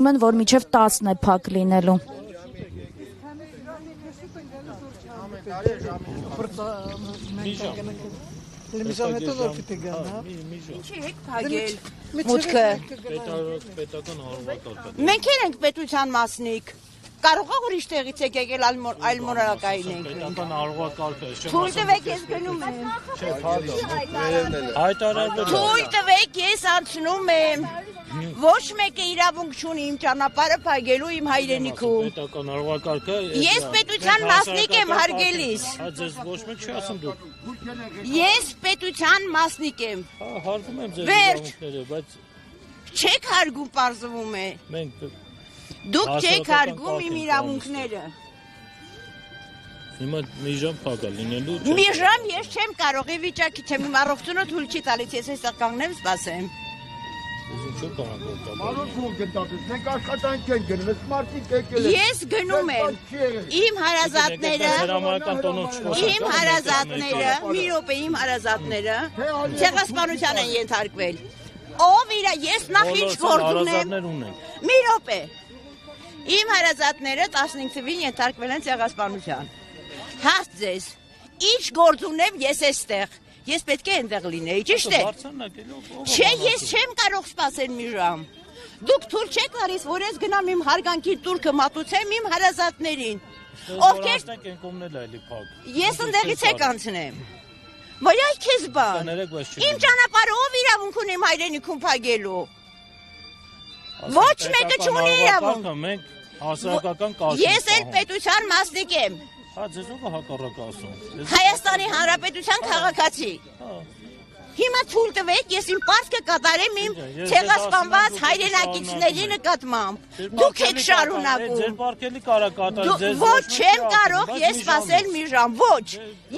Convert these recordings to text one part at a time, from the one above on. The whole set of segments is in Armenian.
Մեն որ միջև 10 է փակ լինելու։ Մուտքը։ Մենք ենք պետության մասնիկ։ Կարող է ուրիշ տեղից եկել այլ մորակային ենք։ Պետական արողակարգը է։ Թույլ տվեք ես գնում եմ։ Թույլ տվեք ես անցնում եմ։ Ոչ մեկը իրավունք չունի իմ ճանապարհը փակելու իմ հայրենիքում։ Պետական արողակարգը։ Ես պետության մասնիկ եմ հարգելիս։ Ձեզ ոչ մեկ չի ասում դուք։ Ես պետության մասնիկ եմ։ Հարգում եմ ձեր Վերջ։ իրավունքները, բայց Չեք հարգում, պարզվում է։ մենք Դուք չեք հարգում իմ իրավունքները։ հիմա մի ժամ փակ է լինելու։ Մի ժամ ես չեմ կարող, ի վիճակի չեմ, իմ առողջությունը թույլ չի տալիս, ես այստեղ կանգնեմ սպասեմ։ Ինչու՞ կարող եք Մարոթում գտածես, մենք աշխատանք ենք գնում, ես մարդիկ եկել են։ Ես գնում եմ, իմ հարազատները, մի րոպե իմ հարազատները ցեղասպանության են ենթարկվել։ Ով իրա, ես նախ ինչ գործ ունեմ։ Մի րոպե։ Իմ հարազատները 15 թվին ենթարկվել են ցեղասպանության։ Հարց ձեզ, ինչ գործ ունեմ ես այստեղ։ Ես պետք է այնտեղ լինեի, ճիշտ է։ Չէ, ես չեմ կարող սպասել մի ժամ։ Դուք թույլ չեք տալիս, որ ես գնամ իմ հարգանքի տուրքը մատուցեմ իմ հարազատներին։ Ովքեր ես ընդեղից եք անցնեմ։ Ոյ այ քեզ բան։ Իմ ճանապարհը ով իրավունք ունի իմ հայրենիքում փակելու։ Ոչ մեկը չունի իրավունք։ Մենք հասարակական կարգ։ Ես էլ պետության մասնիկ եմ։ Հա, ձեզ ով է հակառակ ասում։ Հայաստանի Հանրապետության քաղաքացի։ Հիմա թույլ տվեք, ես իմ պարտքը կատարեմ իմ ցեղասպանված հայրենակիցների նկատմամբ։ Դուք եք շարունակում։ Ձեր պարտքերի կարա կատարել։ Ոչ, չեմ կարող ես սպասել մի ժամ, ոչ։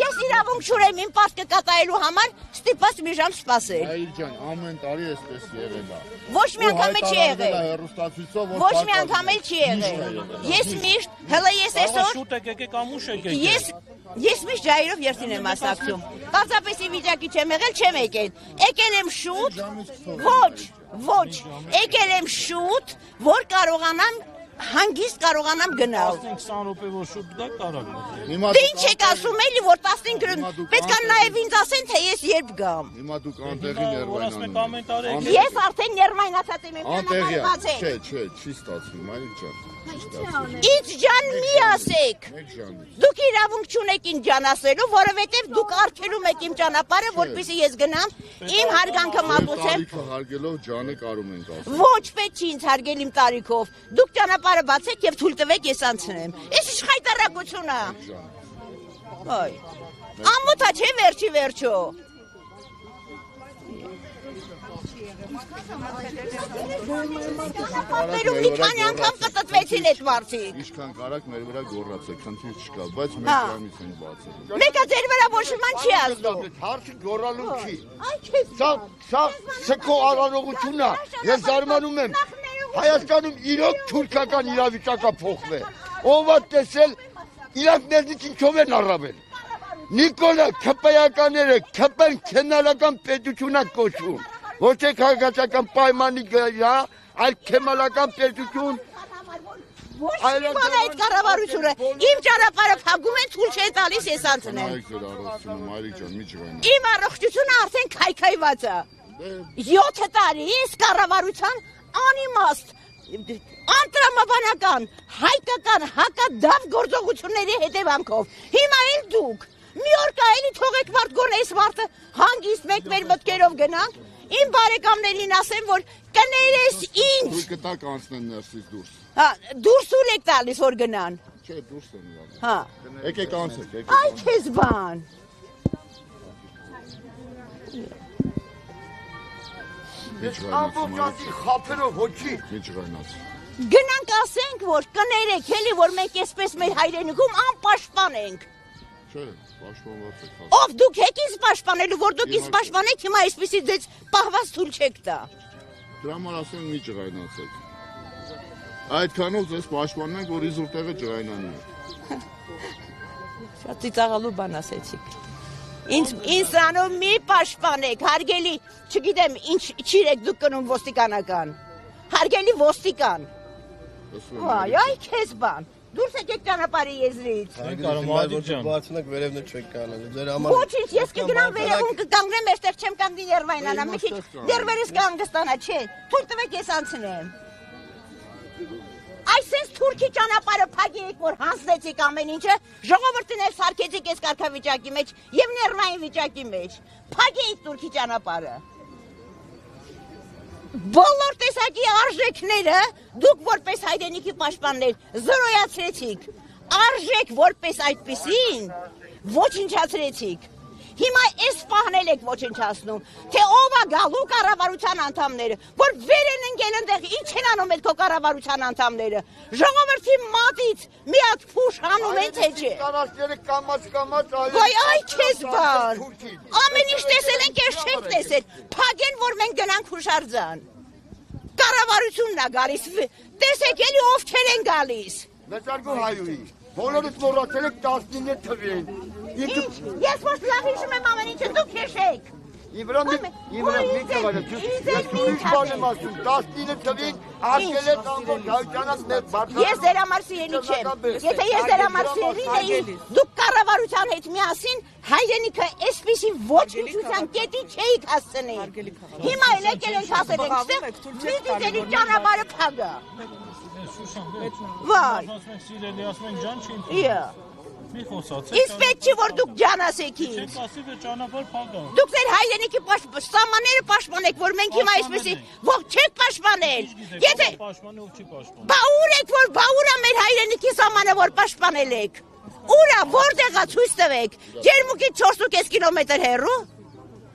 Ես իրավունք չունեմ իմ պարտքը կատարելու համար ստիպված մի ժամ սպասել։ Հայր ջան, ամեն տարի էսպես եղել է։ Ոչ մի անգամ չի եղել։ Ոչ մի անգամ չի եղել։ Ես միշտ, հələ ես այսօր Շուտ եք եկեք ամուշ եք եկեք։ Ես միշտ ժայռով երթին եմ մասնակցում։ Պարզապես ի վիճակի չեմ եղել, չեմ եկել։ Եկել եմ շուտ, ոչ, եկել եմ շուտ, որ կարողանամ հանգիստ կարողանամ գնալ։ 20 րոպե որ շուտ դա կարակ։ Դե ինչ եք ասում էլի, որ 15 րոպե։ Պետք է նաև ինձ ասեն, թե ես երբ գամ։ Հիմա դուք անտեղի ներվայնանում եք։ Ես արդեն ներվայնացած եմ, Անտեղի է, ճանապարհը չէ, չի ստացվում, այլ ջան։ Ինչ ջան մի ասեք։ Դուք իրավունք չունեք ինձ ջան ասելու, որովհետև դուք արգելում եք իմ ճանապարհը, որպեսզի ես գնամ իմ հարգանքը մատուցեմ։ Տարիքը հարգելով ջանը կարում ենք ասել։ Ոչ պետք չի ինձ հարգել իմ տարիքով։ Դուք ճանապարհը բացեք եւ թույլ տվեք ես անցնեմ։ Էս ինչ խայտարակություն է։ Ոյ։ Ամոթա չէ վերջի վերջո։ Պատերում մի քանի անգամ կտտվեցին այդ մարդիկ։ Ինչքան կարակ մեր վրա գոռացեք, խնդիր չկա, բայց մենք դրանից ենք բացել։ Մեկը ձեր վրա ոչ ոք չի ազդում։ Հարցը գոռալու չի։ Այ քեզ։ Սա քո արարողությունն է։ Ես զարմանում եմ։ Հայաստանում իրոք թուրքական իրավիճակը փոխվել։ Ով է տեսել իրանք մեզնից ինչով են առավել։ Նիկոլը քպեականները քպեն քենալական պետությունա կոչվում։ Ոչ թե քաղաքական պայմանի գրա, այլ քեմալական պետություն։ Ոչ մի բան այդ կառավարությունը իմ ճանապարհը փակում են, թույլ չեն տալիս ես անցնեմ։ Իմ առողջությունը արդեն քայքայված է։ 7 տարի ես կառավարության անիմաստ անտրամաբանական հայկական հակադավ գործողությունների հետևանքով հիմա էլ դուք մի օր կա էլի թողեք մարդ գոնե այս մարդը հանգիստ մեկ մեր մտքերով գնանք իմ բարեկամներին ասեմ որ կներես ինձ Դուք կտակ անցնեն ներսից դուրս հա դուրս ու եք տալիս որ գնան Չէ դուրս են գալիս հա եկեք անցեք այ քեզ բան Ամբողջի խափերով հոգի Միջղանաց Գնանք ասենք որ կներեք էլի որ մենք այսպես մեր հայրենիքում անպաշտպան ենք Չէ պաշտպանված եք Ով դուք եք ինձ պաշտպանելու որ դուք ինձ պաշտպանեք հիմա այսպեսի ձեզ պահված թույլ չեք տա Դրա համար ասեմ մի ջղայնացեք Այդքանով ձեզ պաշտպանում ենք որ իզուր տեղը ջղայնանում Շատ ծիծաղալու բան ասեցիք Ինձ անով մի պաշտպանեք հարգելի չգիտեմ ինչ չիրեք դուք կնում ոստիկանական Հարգելի ոստիկան Վայ, այ քեզ բան։ Դուրս եկեք ճանապարհի եզրից։ Բացնեք վերևն չեք կանալ։ Ձեր համար Ոչինչ, ես կգնամ վերևում կկանգնեմ, այստեղ չեմ կանգնի Երևանանա, մի քիչ դերվերս կանգստանա, չէ։ Թույլ տվեք ես անցնեմ։ Այսպես թուրքի ճանապարհը փակեք, որ հանձնեցիք ամեն ինչը, ժողովրդին էլ սարքեցիք այս կարգավիճակի մեջ եւ ներմային վիճակի մեջ։ Փակեք թուրքի ճանապարհը։ Բոլոր տեսակի արժեքները դուք որպես հայրենիքի պաշտպաններ զրոյացրեցիք։ Արժեք որպես այդպիսին ոչնչացրեցիք։ Հիմա այս պահնել եք ոչնչացնում, թե ով է գալու կառավարության անդամները, որ վեր են ընկել այնտեղ, ինչ են անում այդ քո կառավարության անդամները։ Ժողովրդի մատից մի հատ փուշ հանում են թե չէ։ Տարածքները կամաց Ոայ այ քեզ բան։ Ամեն ինչ տեսել ենք, ես չենք տեսել։ Փագեն, որ մենք գնանք հուշարձան։ Կառավարությունն է գալիս։ Տեսեք էլի ովքեր են գալիս։ Մեծարգո հայուհի, բոլորս մոռացել եք 19 թվին։ Ես ոչ լավ հիշում եմ ամեն ինչը, դուք հիշեք։ Իմ վրա մի կավարը, ես ուրիշ բան եմ ասում, 19 թվին արկել է ամբողջ հայությանակ մեր բարձր։ Ես դեր համար սիրելի չեմ, եթե ես դեր համար սիրելին էի, դուք կառավարության հետ միասին հայրենիքը այսպիսի ոչնչության կետի չէիք հասցնի։ Հիմա էլ եկել ենք ասել ենք, ստեղ մի դիտելի ճանապարհը փագա։ Վայ։ Սիրելի ասում ենք ջան չի ընդունում։ Իա։ Մի խոսացեք։ Իսկ պետք չի որ դուք ջան ասեք ինձ։ Չեք ասի թե ճանապարհ փակա։ Դուք ձեր հայրենիքի սահմանները պաշտպանեք, որ մենք հիմա այսպեսի ողջ չեք պաշտպանել։ Եթե Պաշտպանի ով չի պաշտպան։ բա ուր եք որ բա ուրա մեր հայրենիքի սահմանը որ պաշտպանել եք։ Ուրա որտեղ է ցույց տվեք։ Ջերմուկից 4.5 կիլոմետր հեռու։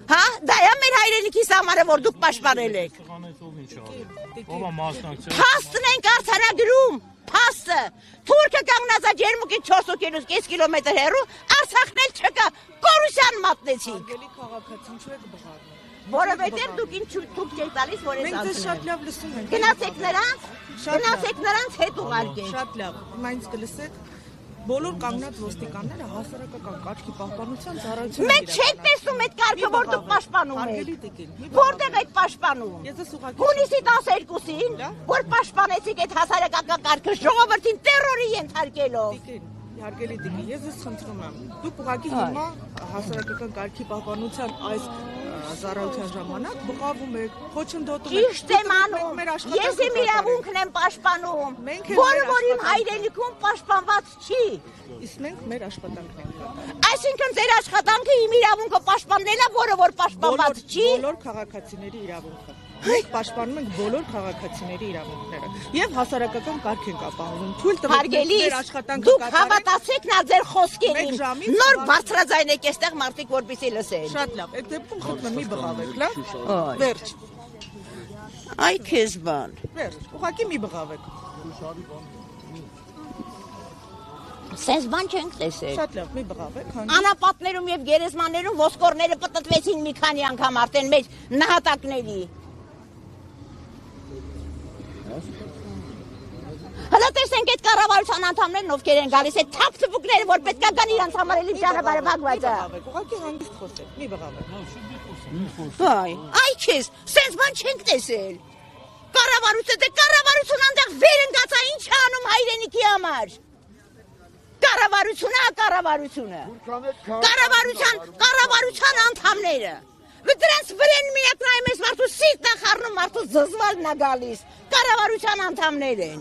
Հա, դա է մեր հայրենիքի սահմանը որ դուք պաշտպանել եք։ Սխանեց ով ինչ արել։ Ով է մասնակցել։ Փաստն ենք արձանագրում։ Փաստը թուրքը կանգնած է ջերմուկից 4.5 կիլոմետր հեռու, Արցախն էլ չկա, կորուսյան մատնեցիք։ Անգելի քաղաքացին ինչու եք բղավում։ Որովհետև դուք ինչ թուք չեք տալիս, որ ես Մենք ձեզ շատ անցնեմ։ լավ լսում ենք։ Գնացեք նրանց հետ ուղարկեք։ Շատ լավ։ Հիմա ինձ կլսեք։ Բոլոր կանգնած ոստիկանները հասարակական կարգի պահպանության ծառայություն Մենք չենք տեսնում այդ կարգը, որ դուք պաշտպանում Արգելի եք։ տիկին։ Որտեղ եք պաշտպանում։ Ես ես ուղղակի Հունիսի 12-ին, որ պաշտպանեցիք այդ հասարակական կարգը ժողովրդին տերորի ենթարկելով։ տիկին, հարգելի տիկին, ես ես խնդրում եմ։ Դուք ուղղակի հիմա հասարակական կարգի պահպանության այս ծառայության ժամանակ բղավում եք, խոչընդոտում եք։ Ճիշտ եմ անում։ Ես իմ իրավունքն եմ պաշտպանում, Մենք էլ որը մեր որ իմ աշխատանք- հայրենիքում պաշտպանված չի։ Իսկ մենք մեր աշխատանքն ենք կատարում։ Այսինքն ձեր աշխատանքը իմ իրավունքը պաշտպանելն է, որը որ պաշտպանված չի։ Բոլոր քաղաքացիների իրավունքը։ Մենք պաշտպանում ենք բոլոր քաղաքացիների իրավունքները եւ հասարակական կարգ ենք ապահովում։ Թույլ տվեք Հարգելի, մեր աշխատանքը դուք կատարենք։ հավատացեք նա ձեր խոսքերին։ Մեկ ժամից Նոր բարձր- բարձրաձայնեք այստեղ մարդիկ որպեսի լսեն։ Շատ լավ, այդ դեպքում խնդրում եմ մի բղավեք, լավ։ Այ։ Վերջ, Այ քեզ բան։ վերջ, ուղղակի մի բղավեք։ Սենց բան չենք տեսել։ Շատ լավ, մի բղավեք, հանգիստ։ Անապատներում եւ գերեզմաններում ոսկորները պտտվեցին մի քանի անգամ արդեն մեր նահատակների։ Հələ տեսենք այդ կառավարության անդամներն ովքեր են գալիս, այդ թափթփուկները, որ պետք է գան իրանց համար էլի ճանապարհը փակված է։ Բղավեք, ուղղակի հանգիստ խոսեք, մի բղավեք։ Վայ, այ քեզ, սենց բան չենք տեսել։ Կառավարությունը այնտեղ վեր ընկած է, ինչ է անում հայրենիքի համար։ Կառավարությունը։ Կառավարության անդամները։ Դրանց վրան միակ նայում ես մարդու սիրտն է խառնում, մարդու զզվալն է գալիս։ Կառավարության անդամներ են։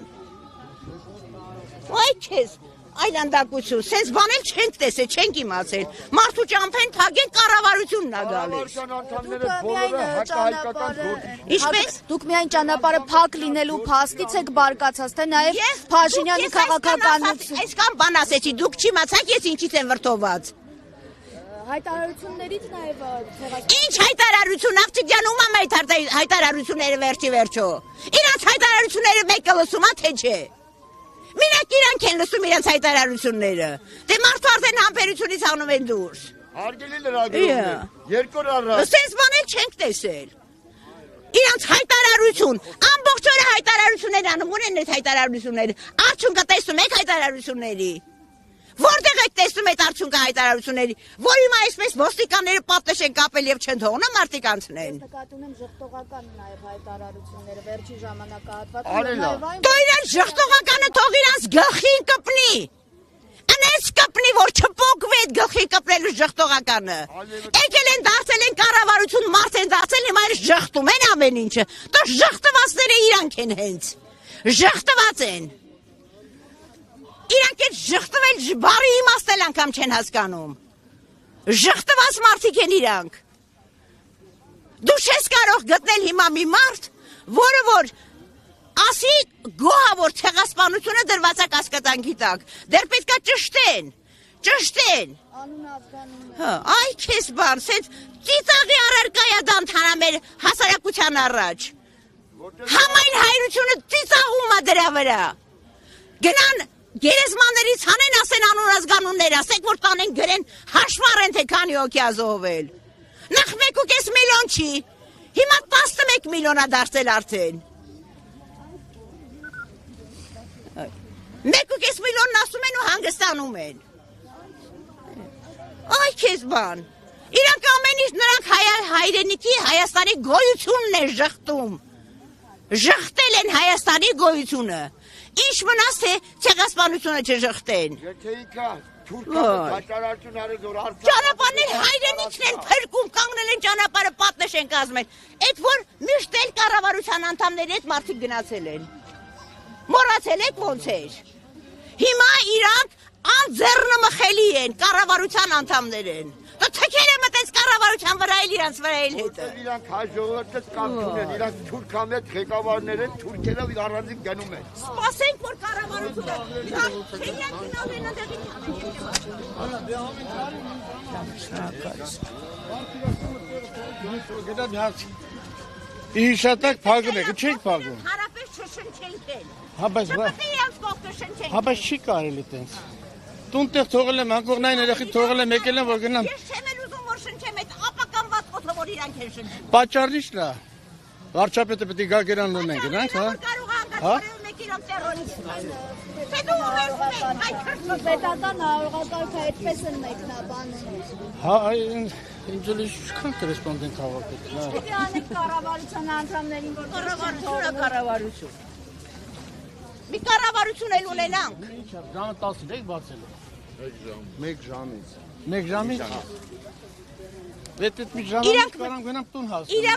Այ քեզ, այլանդակություն, սենց բանել չենք տեսել, չենք իմացել։ Մարդու ճամփեն թագեն կառավարությունն է գալիս։ Ինչպես։ Դուք միայն ճանապարհը փակ լինելու փաստից եք բարկացած, թե նաև Փաշինյանի քաղաքականություն։ Այսքան բան ասեցի, դուք չիմացաք ես ինչից եմ վրդոված։ Հայտարարություններից նաև Ինչ հայտարարություն, աղջիկյան ում եմ հայտարարությունները վերջի վերջո։ Իրանց հայտարարությունները մեկը լսում է թե չէ։ Մենակ իրանք են լսում իրանց հայտարարությունները։ Դե մարդու արդեն համբերությունից հանում են դուրս։ Հարգելի լրագրողներ, երկու օր առաջ Սենց բանել չենք տեսել։ Իրանց հայտարարություն, ամբողջ օրը հայտարարություններ անում, ունեն այդ հայտարարությունները։ Արդյունքը տեսնում եք հայտարարությունների։ Որտեղ եք տեսնում այդ արդյունքը հայտարարությունների, որ հիմա այսպես ոստիկանները պատնեշ են կապել եւ չեն թողնում մարդիկ անցնեն։ Նկատում եմ ժխտողական նաև հայտարարությունները վերջի Արելա։ ժամանակահատվածում։ Դու իրեն ժխտողականը թող իրանց գլխին կպնի։ Անես կպնի, որ չփոկվի այդ գլխին կպնելու ժխտողականը։ Եկել են դարձել են կառավարություն, մարդ են դարձել, հիմա այս ժխտում են ամեն ինչը։ Դա ժխտվածները իրանք են հենց։ Ժխտված են։ Իրանք այդ ժխտվել բարի իմաստել անգամ չեն հասկանում։ Ժխտված մարդիկ են իրանք։ Դու չես կարող գտնել հիմա մի մարդ, որը որ ասի գոհա որ ցեղասպանությունը դրված է կասկածանքի տակ։ Դեռ պետքա ճշտեն։ Ճշտեն։ Անուն ազգանուն։ Հա, այ քեզ բան, սենց ծիծաղի առարկայա դա ընդհանրապես հասարակության առաջ։ Համայն հայրությունը ծիծաղում է դրա վրա։ Գնան գերեզմաններից հանեն ասեն անուն ազգանուններ, ասեք որ տանեն գրեն հաշվառեն թե քանի հոգի ազողվել։ Նախ 1.5 միլիոն չի։ Հիմա 11 միլիոն է դարձել արդեն։ 1.5 միլիոնն ասում են ու հանգստանում են։ Այ քեզ բան։ Իրանք ամեն ինչ նրանք հայրենիքի Հայաստանի գոյությունն են ժխտում։ Ժխտել են Հայաստանի գոյությունը։ Ինչ մնաց թե ցեղասպանությունը չժխտեն։ Եթե ինքա թուրքական հայտարարություն արել որ Արցախ Ճանապարհներ հայրենիքն են փրկում, կանգնել են ճանապարհը պատնեշ են կազմել։ Այդ որ միշտ էլ կառավարության անդամների հետ մարդիկ գնացել են։ Մոռացել եք ոնց էր։ Հիմա իրանք անձեռնմխելի են կառավարության անդամներ են։ Դա թքերը մտած կառավարության վրա էլ իրանց վրա էլ հետը։ իրանք հայ ժողովուրդը կապ չունեն, իրանք թուրքամետ ղեկավարներ են, թուրքերով առանձին գնում են։ Սպասենք որ կառավարությունը Իշատակ փակում եք, չեք փակում։ հարաբեր չշնչենք են։ Հա բայց Իրանց կողքը շնչենք։ հա բայց չի կարելի տենց։ Տունտեղ թողել եմ անկողնային երեխի թողել եմ եկել եմ որ գնամ։ Ես չեմ էլ ուզում որ շնչեմ այդ ապականված օդը որ իրանք են շնչում։ Պատճառն ի՞նչն է։ Վարչապետը պետք է գա գերան ունեն գնանք, հա։ Կարող է անգամ մեկ իրոք տերորիստ։ Թե դու ուրիշ Պետական արողակարգը այդպես են մեկնաբանում։ Հա, ինձ էլ ինչքան կորեսպոնդենտ հավաքել, հա։ Պետք է անեք կառավարության անդամներին, որ կառավարություն։ Մի կառավարություն էլ ունենանք։ Ժամը 10-ին եք բացելու։ 1 ժամից։ 1 ժամից։ Վետետ մի ժամից կարամ գնամ տուն հասնեմ։